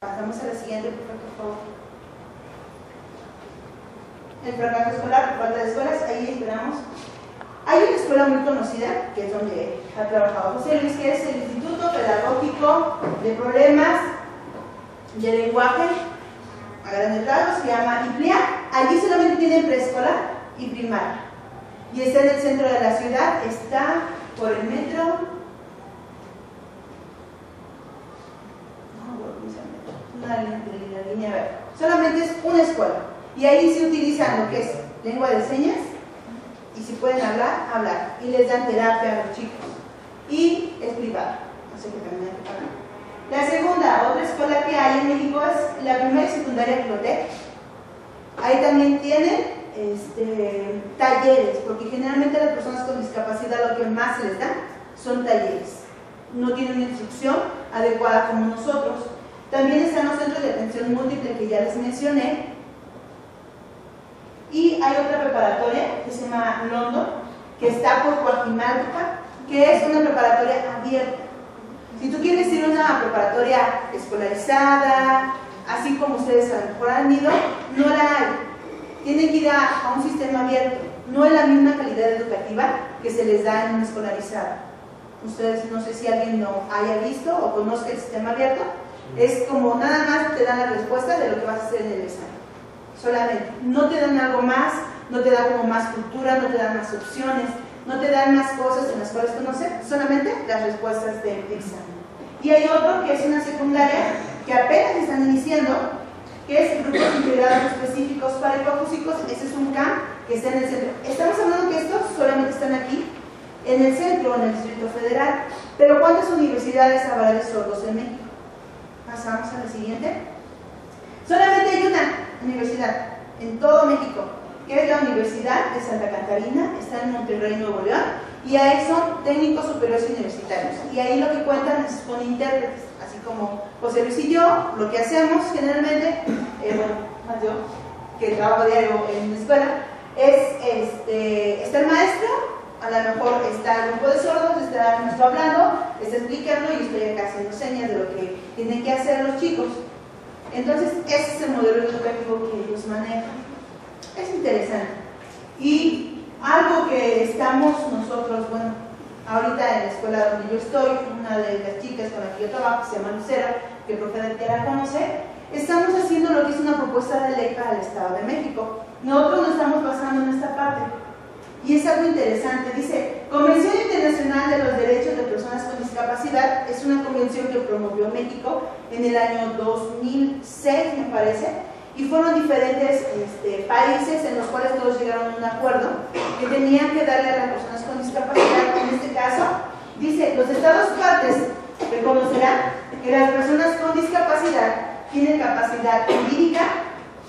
Pasamos a la siguiente, por favor. El fracaso escolar, falta de escuelas, ahí esperamos. Hay una escuela muy conocida, que es donde ha trabajado José Luis, que es el Instituto Pedagógico de Problemas de Lenguaje, a grandes rasgos, se llama IPLIA. Allí solamente tienen preescolar y primaria. Y está en el centro de la ciudad, está por el metro. Una línea verde. Solamente es una escuela. Y ahí se utilizan lo que es lengua de señas. Y si pueden hablar, hablar. Y les dan terapia a los chicos. Y es privada. No sé qué también hay que pagar. La segunda, otra escuela que hay en México es la primaria y secundaria Clotec. Ahí también tienen talleres, porque generalmente las personas con discapacidad lo que más se les da son talleres. No tienen una instrucción adecuada como nosotros. También están los centros de atención múltiple que ya les mencioné. Y hay otra preparatoria que se llama London, que está por Coajimalpa, que es una preparatoria abierta. Si tú quieres ir a una preparatoria escolarizada, así como ustedes a lo mejor han ido, no la hay. Tienen que ir a un sistema abierto. No es la misma calidad educativa que se les da en una escolarizada. Ustedes, no sé si alguien lo haya visto o conozca el sistema abierto. Es como nada más te dan la respuesta de lo que vas a hacer en el examen. Solamente. No te dan algo más, no te dan como más cultura, no te dan más opciones, no te dan más cosas en las cuales conocer, solamente las respuestas del examen. Y hay otro que es una secundaria que apenas están iniciando, que es grupos integrados específicos para hipacúsicos. Ese es un CAM que está en el centro. Estamos hablando que estos solamente están aquí, en el centro, en el Distrito Federal. Pero ¿cuántas universidades habrá de sordos en México? Pasamos a la siguiente. Solamente hay una universidad en todo México, que es la Universidad de Santa Catarina, está en Monterrey, Nuevo León, y ahí son técnicos superiores universitarios. Y ahí lo que cuentan es con intérpretes, así como José Luis y yo, lo que hacemos generalmente, bueno, más yo, que trabajo diario en la escuela, es, está el maestro, a lo mejor está el grupo de sordos, está el maestro hablando, está explicando y estoy acá haciendo señas de lo que tienen que hacer los chicos. Entonces, ese es el modelo educativo que ellos manejan. Es interesante. Y algo que estamos nosotros, bueno, ahorita en la escuela donde yo estoy, una de las chicas con la que yo trabajo, se llama Lucera, que el profe de la conoce, estamos haciendo lo que es una propuesta de ley para el Estado de México. Nosotros nos estamos basando en esta parte. Y es algo interesante. Dice, Convención Internacional de los Derechos de Personas con Discapacidad. Es una convención que promovió México en el año 2006, me parece, y fueron diferentes países en los cuales todos llegaron a un acuerdo que tenían que darle a las personas con discapacidad. En este caso, dice, los estados partes reconocerán que las personas con discapacidad tienen capacidad jurídica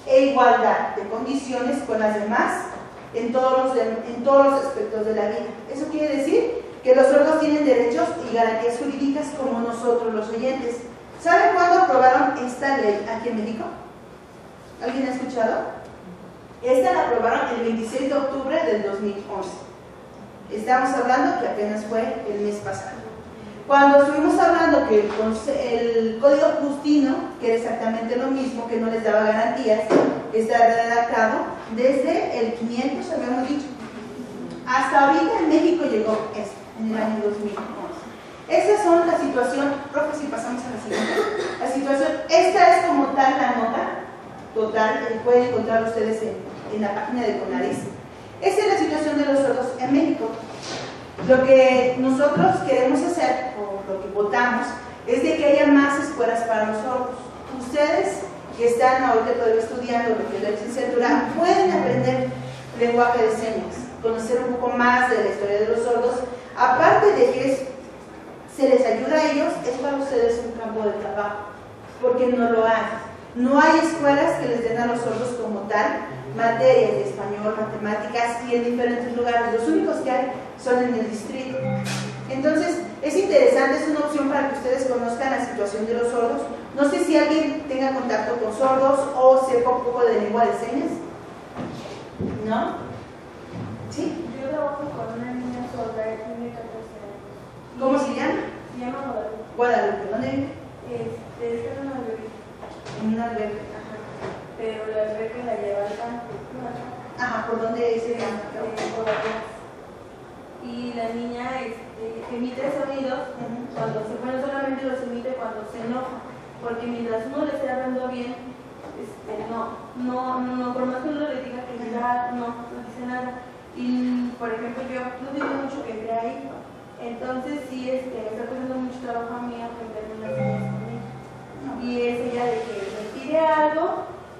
e igualdad de condiciones con las demás en todos los aspectos de la vida. Eso quiere decir que los sordos tienen derechos y garantías jurídicas como nosotros los oyentes. ¿Saben cuándo aprobaron esta ley aquí en México? ¿Alguien ha escuchado? Esta la aprobaron el 26 de octubre del 2011. Estamos hablando que apenas fue el mes pasado. Cuando estuvimos hablando que el Código Justino, que era exactamente lo mismo, que no les daba garantías, está redactado desde el 500, habíamos dicho. Hasta ahorita en México llegó esto, en el año 2011. Estas son la situación, profe, si pasamos a la siguiente. La situación, esta es como tal la nota total, que pueden encontrar ustedes en la página de CONADIS. Esta es la situación de los sordos en México. Lo que nosotros queremos hacer, o lo que votamos, es de que haya más escuelas para los sordos. Ustedes que están ahorita todavía estudiando lo que es la licenciatura, pueden aprender lenguaje de señas, conocer un poco más de la historia de los sordos. Aparte de que se les ayuda a ellos, es para ustedes un campo de trabajo, porque no lo hay. No hay escuelas que les den a los sordos como tal materias de español, matemáticas y en diferentes lugares. Los únicos que hay son en el distrito. Entonces, es interesante, es una opción para que ustedes conozcan la situación de los sordos. No sé si alguien tenga contacto con sordos o sepa un poco de lengua de señas. ¿No? ¿Sí? Yo trabajo con una niña sorda, tiene 14 años. ¿Cómo se llama? Se llama Guadalupe. Guadalupe, ¿dónde vive? Está en una biblioteca. En una alberca. Pero la alberca la lleva al campo. Ajá, ¿por dónde es el campo? Por atrás. Y la niña emite sonidos cuando se, bueno, solamente los emite cuando se enoja, porque mientras uno le esté hablando bien, no, por más que uno le diga que ya no dice nada. Y por ejemplo, yo no tengo mucho que ver ahí, entonces sí me está costando mucho trabajo a mí aprender unas cosas con ella. Y es ella de que me pide algo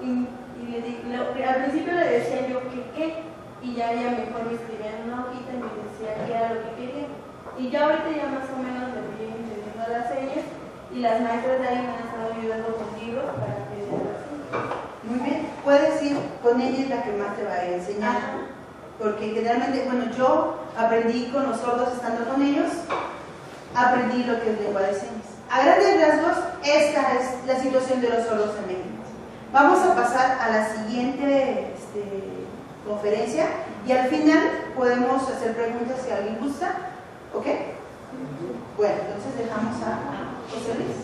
y le digo, al principio le decía yo que qué, y ya ella mejor me escribía en una hojita y me decía qué era lo que quería. Y ya ahorita ya más o menos le voy entendiendo las señas y las maestras de ahí me han estado ayudando con libros para aprender las señas. Muy bien, puedes ir con ella, es la que más te va a enseñar. Porque generalmente, bueno, yo aprendí con los sordos estando con ellos, aprendí lo que es lengua de señas. A grandes rasgos, esta es la situación de los sordos en México. Vamos a pasar a la siguiente conferencia y al final podemos hacer preguntas si alguien gusta. ¿Ok? Bueno, entonces dejamos a José Luis.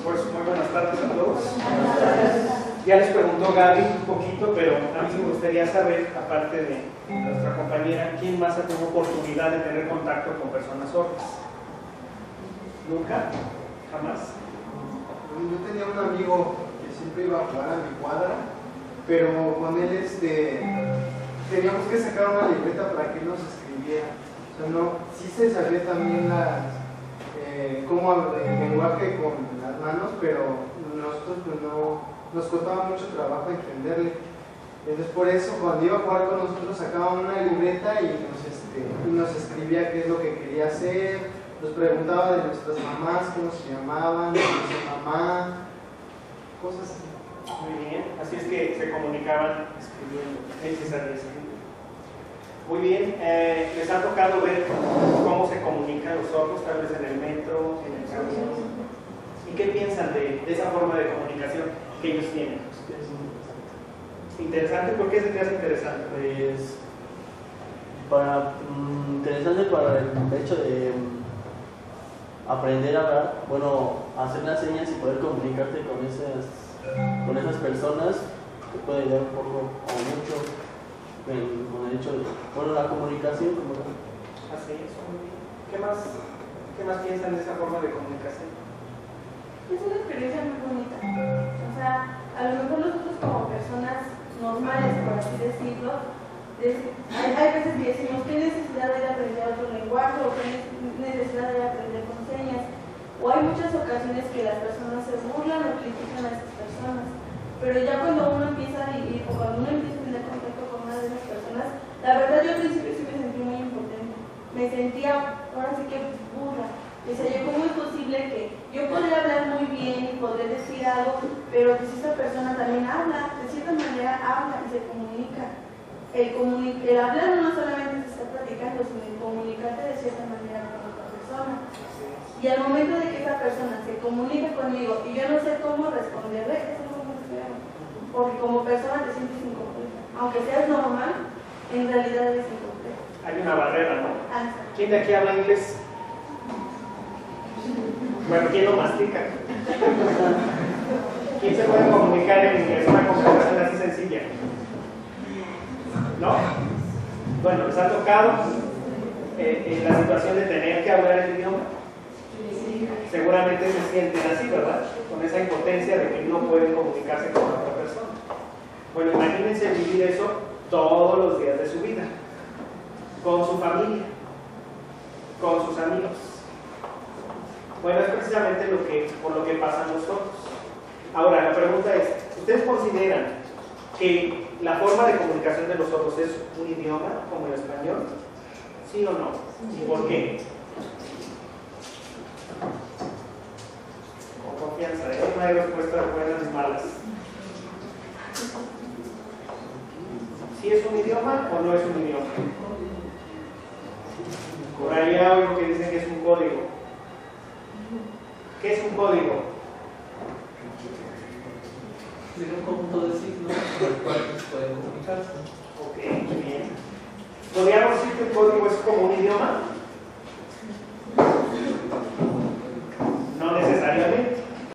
Pues muy buenas tardes a todos. Ya les preguntó Gaby un poquito, pero a mí me gustaría saber, aparte de nuestra compañera, ¿quién más ha tenido oportunidad de tener contacto con personas sordas? ¿Nunca? ¿Jamás? Yo tenía un amigo que siempre iba a jugar a mi cuadra, pero con él teníamos que sacar una libreta para que él nos escribiera. O sea, no, sí se sabía también como el lenguaje con las manos, pero nosotros pues nos costaba mucho trabajo entenderle. Entonces por eso cuando iba a jugar con nosotros sacaba una libreta y nos escribía qué es lo que quería hacer, nos preguntaba de nuestras mamás, cómo se llamaban, de nuestra mamá, cosas así. Muy bien, así es que se comunicaban escribiendo, escribiendo. Muy bien, les ha tocado ver cómo se comunican los sordos, tal vez en el metro, en el camión. ¿Y qué piensan de esa forma de comunicación que ellos tienen? ¿Interesante? ¿Por qué se te hace interesante? Pues, interesante para el hecho de aprender a hablar, bueno, hacer las señas y poder comunicarte con esas personas, te puede ayudar un poco o mucho con el hecho de, bueno, la comunicación como tal. Así es, muy bien. ¿Qué más piensan de esa forma de comunicación? Es una experiencia muy bonita. O sea, a lo mejor nosotros como personas normales, por así decirlo, hay veces que decimos qué necesidad de aprender otro lenguaje o qué necesidad de aprender con señas. O hay muchas ocasiones que las personas se burlan o critican a esas personas. Pero ya cuando uno empieza a vivir o cuando uno empieza a tener contacto con una de esas personas, la verdad yo al principio sí me sentí muy impotente. Me sentía, ahora sí que burla. Decía yo, ¿cómo es posible que yo podría hablar muy bien y podría decir algo, pero pues esa persona también habla, de cierta manera habla y se comunica? El hablar no solamente se está platicando, sino el comunicarte de cierta manera con otra persona. Y al momento de que esa persona se comunica conmigo y yo no sé cómo responderle, eso no me feo. Porque como persona te sientes incompleta. Aunque seas normal, en realidad eres incompleta. Hay una barrera, ¿no? ¿Quién de aquí habla inglés? Bueno, ¿quién lo mastica? ¿Quién se puede comunicar en inglés? Una conversación así sencilla. ¿No? Bueno, ¿les ha tocado la situación de tener que hablar el idioma? Seguramente se sienten así, ¿verdad? Con esa impotencia de que no pueden comunicarse con otra persona. Bueno, imagínense vivir eso todos los días de su vida, con su familia, con sus amigos. Bueno, es precisamente por lo que pasan nosotros. Ahora, la pregunta es, ¿ustedes consideran que la forma de comunicación de los sordos es un idioma como el español? ¿Sí o no? ¿Y por qué? Con confianza, no hay respuestas buenas ni malas. ¿Sí es un idioma o no es un idioma? Por ahí hay algo que dicen que es un código. ¿Qué es un código? Es un conjunto de signos con los cuales pueden comunicarse. Ok, muy bien. ¿Podríamos decir que el código es como un idioma?